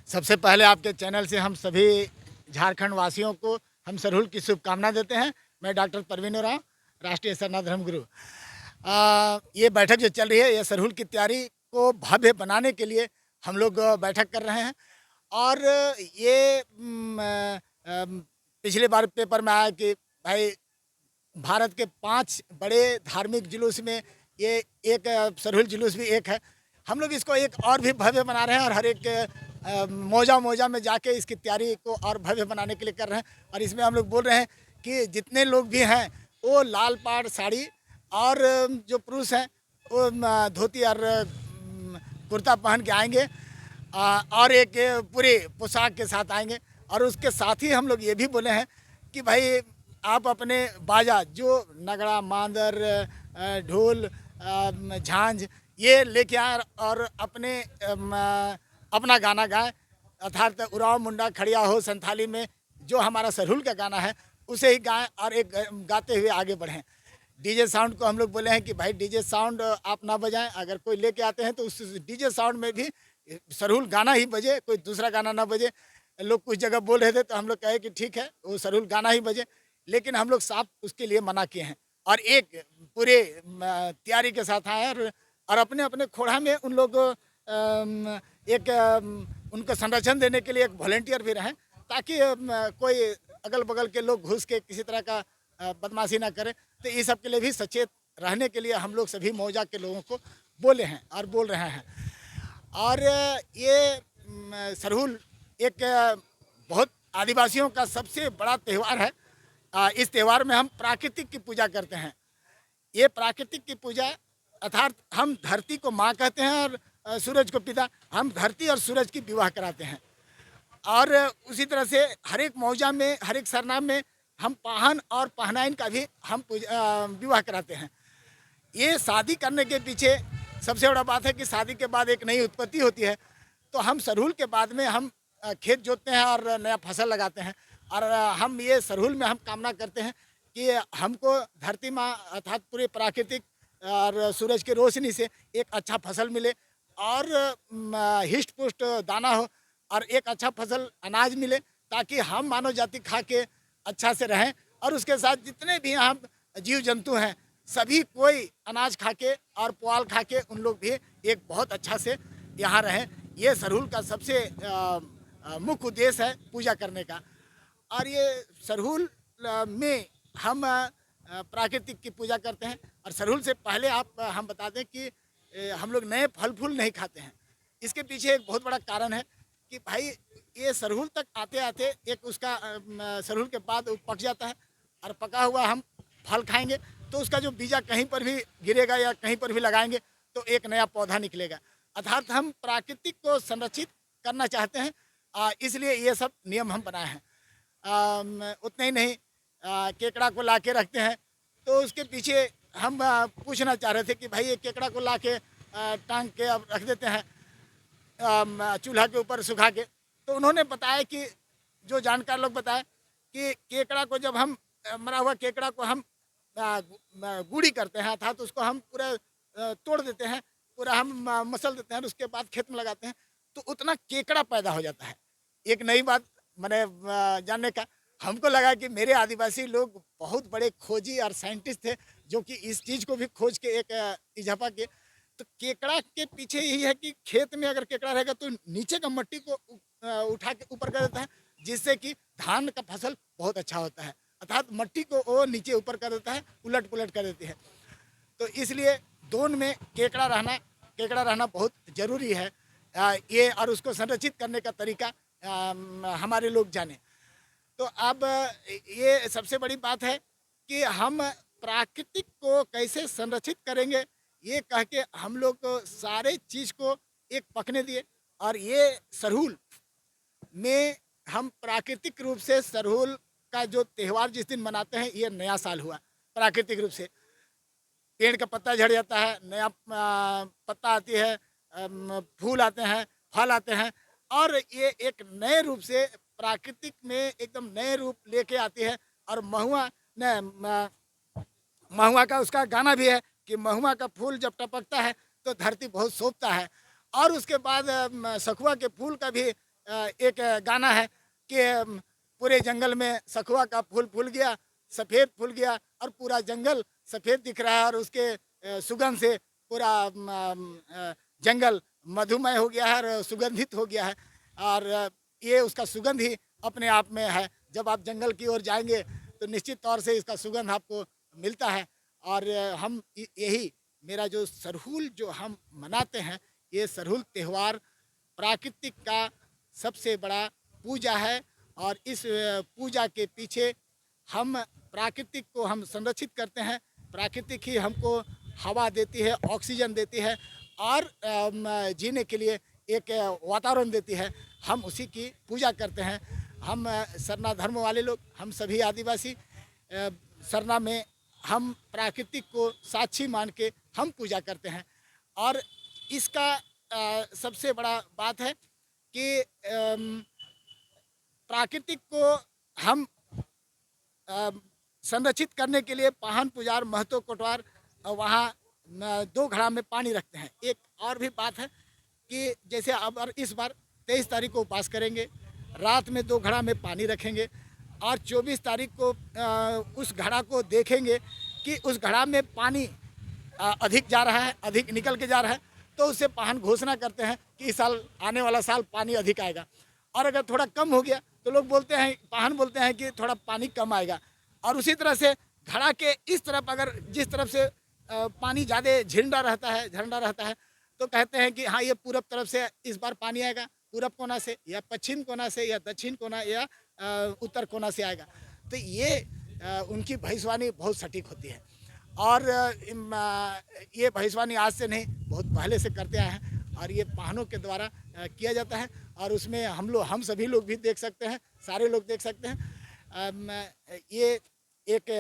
सबसे पहले आपके चैनल से हम सभी झारखंड वासियों को हम सरहुल की शुभकामना देते हैं। मैं डॉक्टर परवीन उरांव, राष्ट्रीय सरना धर्मगुरु। ये बैठक जो चल रही है, ये सरहुल की तैयारी को भव्य बनाने के लिए हम लोग बैठक कर रहे हैं। और ये पिछले बार पेपर में आया कि भाई भारत के 5 बड़े धार्मिक जुलूस में ये एक सरहुल जुलूस भी एक है। हम लोग इसको एक और भी भव्य बना रहे हैं और हर एक मौजा मौजा में जाके इसकी तैयारी को और भव्य बनाने के लिए कर रहे हैं। और इसमें हम लोग बोल रहे हैं कि जितने लोग भी हैं वो लाल पाड़ साड़ी और जो पुरुष हैं वो धोती और कुर्ता पहन के आएंगे और एक पूरी पोशाक के साथ आएंगे। और उसके साथ ही हम लोग ये भी बोले हैं कि भाई आप अपने बाजा जो नगड़ा मांदर ढोल झांझ ये लेके आए और अपने अपना गाना गाएं, अर्थात उराव मुंडा खड़िया हो संथाली में जो हमारा सरहुल का गाना है उसे ही गाएं और एक गाते हुए आगे बढ़ें। डीजे साउंड को हम लोग बोले हैं कि भाई डीजे साउंड आप ना बजाएं, अगर कोई लेके आते हैं तो उस डीजे साउंड में भी सरहुल गाना ही बजे, कोई दूसरा गाना ना बजे। लोग कुछ जगह बोल रहे थे तो हम लोग कहे कि ठीक है वो सरहुल गाना ही बजे, लेकिन हम लोग साफ उसके लिए मना किए हैं। और एक पूरे तैयारी के साथ आए और अपने अपने खोड़ा में उन लोग एक उनको संरक्षण देने के लिए एक वॉलेंटियर भी रहें, ताकि कोई अगल बगल के लोग घुस के किसी तरह का बदमाशी ना करें। तो ये सब के लिए भी सचेत रहने के लिए हम लोग सभी मौजा के लोगों को बोले हैं और बोल रहे हैं। और ये सरहुल एक बहुत आदिवासियों का सबसे बड़ा त्यौहार है। इस त्यौहार में हम प्राकृतिक की पूजा करते हैं। ये प्राकृतिक की पूजा अर्थात हम धरती को माँ कहते हैं और सूरज को पिता। हम धरती और सूरज की विवाह कराते हैं। और उसी तरह से हर एक मौजा में, हर एक सरनाम में हम पाहन और पहनाइन का भी हम विवाह कराते हैं। ये शादी करने के पीछे सबसे बड़ा बात है कि शादी के बाद एक नई उत्पत्ति होती है। तो हम सरहुल के बाद में हम खेत जोतते हैं और नया फसल लगाते हैं। और हम ये सरहुल में हम कामना करते हैं कि हमको धरती माँ अर्थात पूरे प्राकृतिक और सूरज की रोशनी से एक अच्छा फसल मिले और हिष्ट पुष्ट दाना हो और एक अच्छा फसल अनाज मिले, ताकि हम मानव जाति खा के अच्छा से रहें। और उसके साथ जितने भी हम जीव जंतु हैं सभी कोई अनाज खा के और पुआल खा के उन लोग भी एक बहुत अच्छा से यहाँ रहें। ये सरहुल का सबसे मुख्य उद्देश्य है पूजा करने का। और ये सरहुल में हम प्राकृतिक की पूजा करते हैं। और सरहुल से पहले हम बता दें कि हम लोग नए फल फूल नहीं खाते हैं। इसके पीछे एक बहुत बड़ा कारण है कि भाई ये सरहुल तक आते आते एक उसका सरहुल के बाद वो पक जाता है और पका हुआ हम फल खाएंगे तो उसका जो बीजा कहीं पर भी गिरेगा या कहीं पर भी लगाएंगे तो एक नया पौधा निकलेगा। अर्थात हम प्राकृतिक को संरक्षित करना चाहते हैं, इसलिए ये सब नियम हम बनाए हैं। उतना ही नहीं, केकड़ा को ला के रखते हैं तो उसके पीछे हम पूछना चाह रहे थे कि भाई ये केकड़ा को ला के टांग के अब रख देते हैं चूल्हा के ऊपर सुखा के। तो उन्होंने बताया कि जो जानकार लोग बताए कि केकड़ा को जब हम मरा हुआ केकड़ा को हम गुड़ी करते हैं अर्थात उसको हम पूरा तोड़ देते हैं, पूरा हम मसल देते हैं और उसके बाद खेत में लगाते हैं तो उतना केकड़ा पैदा हो जाता है। एक नई बात मैंने जानने का हमको लगा कि मेरे आदिवासी लोग बहुत बड़े खोजी और साइंटिस्ट थे जो कि इस चीज़ को भी खोज के एक इजाफा किए। तो केकड़ा के पीछे यही है कि खेत में अगर केकड़ा रहेगा तो नीचे का मिट्टी को उठा के ऊपर कर देता है, जिससे कि धान का फसल बहुत अच्छा होता है। अर्थात मिट्टी को वो नीचे ऊपर कर देता है, उलट पुलट कर देती है। तो इसलिए दोन में केकड़ा रहना बहुत ज़रूरी है। ये और उसको संरक्षित करने का तरीका हमारे लोग जाने। तो अब ये सबसे बड़ी बात है कि हम प्राकृतिक को कैसे संरक्षित करेंगे, ये कह के हम लोग सारे चीज़ को एक पकने दिए। और ये सरहुल में हम प्राकृतिक रूप से सरहुल का जो त्यौहार जिस दिन मनाते हैं ये नया साल हुआ। प्राकृतिक रूप से पेड़ का पत्ता झड़ जाता है, नया पत्ता आती है, फूल आते हैं, फल आते हैं और ये एक नए रूप से प्राकृतिक में एकदम नए रूप लेके आती है। और महुआ का उसका गाना भी है कि महुआ का फूल जब टपकता है तो धरती बहुत शोभता है। और उसके बाद सखुआ के फूल का भी एक गाना है कि पूरे जंगल में सखुआ का फूल फूल गया, सफ़ेद फूल गया और पूरा जंगल सफ़ेद दिख रहा है और उसके सुगंध से पूरा जंगल मधुमय हो गया है और सुगंधित हो गया है। और ये उसका सुगंध ही अपने आप में है। जब आप जंगल की ओर जाएंगे तो निश्चित तौर से इसका सुगंध आपको मिलता है। और हम यही मेरा जो सरहुल जो हम मनाते हैं, ये सरहुल त्यौहार प्राकृतिक का सबसे बड़ा पूजा है। और इस पूजा के पीछे हम प्राकृतिक को हम संरक्षित करते हैं। प्राकृतिक ही हमको हवा देती है, ऑक्सीजन देती है और जीने के लिए एक वातावरण देती है। हम उसी की पूजा करते हैं। हम सरना धर्म वाले लोग, हम सभी आदिवासी सरना में हम प्राकृतिक को साक्षी मान के हम पूजा करते हैं। और इसका सबसे बड़ा बात है कि प्राकृतिक को हम संरक्षित करने के लिए पाहन पुजार महतो कोटवार वहाँ 2 घड़ा में पानी रखते हैं। एक और भी बात है कि जैसे अब और इस बार 23 तारीख को उपवास करेंगे, रात में 2 घड़ा में पानी रखेंगे और 24 तारीख को उस घड़ा को देखेंगे कि उस घड़ा में पानी अधिक जा रहा है, अधिक निकल के जा रहा है, तो उससे पाहन घोषणा करते हैं कि इस साल आने वाला साल पानी अधिक आएगा। और अगर थोड़ा कम हो गया तो लोग बोलते हैं, पाहन बोलते हैं कि थोड़ा पानी कम आएगा। और उसी तरह से घड़ा के इस तरफ अगर जिस तरफ से पानी ज़्यादा झरना रहता है तो कहते हैं कि हाँ ये पूरब तरफ से इस बार पानी आएगा, पूरब कोना से या पश्चिम कोना से या दक्षिण कोना या उत्तर कोना से आएगा। तो ये उनकी भविष्यवाणी बहुत सटीक होती है। और ये भविष्यवाणी आज से नहीं, बहुत पहले से करते आए हैं और ये पाहनों के द्वारा किया जाता है। और उसमें हम सभी लोग भी देख सकते हैं, सारे लोग देख सकते हैं। ये एक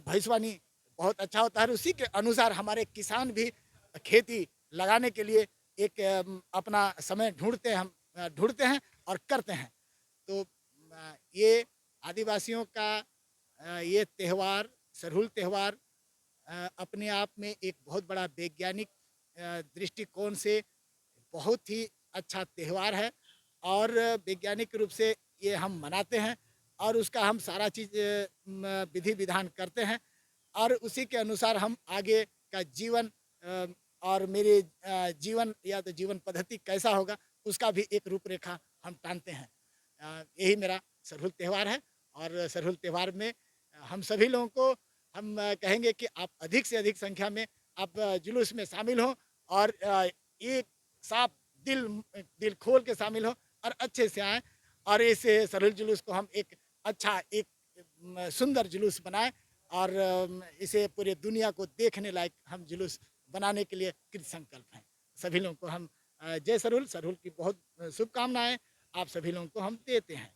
भविष्यवाणी बहुत अच्छा होता है और उसी के अनुसार हमारे किसान भी खेती लगाने के लिए एक अपना समय ढूंढते हैं और करते हैं। तो ये आदिवासियों का ये त्यौहार, सरहुल त्यौहार अपने आप में एक बहुत बड़ा वैज्ञानिक दृष्टिकोण से बहुत ही अच्छा त्यौहार है। और वैज्ञानिक रूप से ये हम मनाते हैं और उसका हम सारा चीज़ विधि विधान करते हैं और उसी के अनुसार हम आगे का जीवन और मेरे जीवन या तो जीवन पद्धति कैसा होगा उसका भी एक रूपरेखा हम टानते हैं। यही मेरा सरहुल त्यौहार है। और सरहुल त्यौहार में हम सभी लोगों को हम कहेंगे कि आप अधिक से अधिक संख्या में आप जुलूस में शामिल हों और एक साफ दिल खोल के शामिल हो और अच्छे से आएँ और इस सरहुल जुलूस को हम एक अच्छा एक सुंदर जुलूस बनाएं और इसे पूरे दुनिया को देखने लायक हम जुलूस बनाने के लिए कृत संकल्प हैं। सभी लोगों को हम जय सरहुल की बहुत शुभकामनाएं आप सभी लोगों को हम देते हैं।